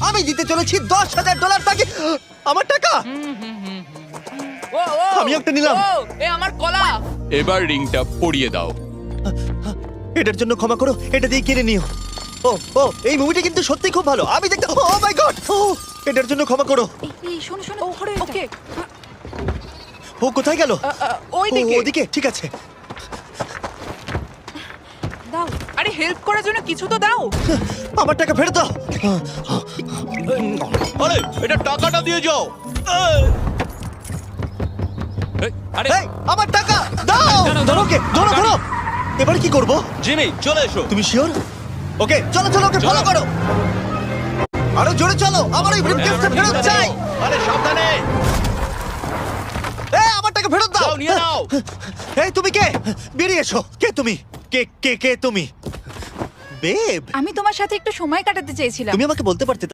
আমি দিতে চলেছি $10,000 তাকে। আমার টাকা ও ও আমি একটা নিলাম। ও, এ আমার কলা। এবার রিংটা পরিয়ে দাও। এটার জন্য ক্ষমা করো, এটা দিয়ে কিনে নিও। ও ও এই মুভিটা কিন্তু সত্যি খুব ভালো, আমি দেখতে। ও মাই গড, এটার জন্য ক্ষমা করো। এই শোনো শোনো ওকে ও কোথায় গেল? ওই দিকে। ওদিকে, ঠিক আছে। দাও। আরে হেল্প করার জন্য কিছু তো দাও। আমার টাকা ফেরত দাও। আরে এটা টাকাটা দিয়ে যাও। আরে এই, আমার টাকা দাও। ধরো ওকে, ধরো ধরো। এবার কি করব? জিমি চলে এসো। তুমি শিওর? ওকে চলো চলো, ওকে ফলো করো। আরো জোরে চলো, আমার এই ব্রিফকেসটা ফেরত চাই। আরে সাবধানে। এই আমার টাকা ফেরত দাও। যাও, নিয়ে নাও। এই তুমি কে? বেরিয়ে এসো। কে তুমি? কে কে কে তুমি? বেব, আমি তোমার সাথে একটু সময় কাটাতে চেয়েছিলাম। তুমি আমাকে বলতে পারতে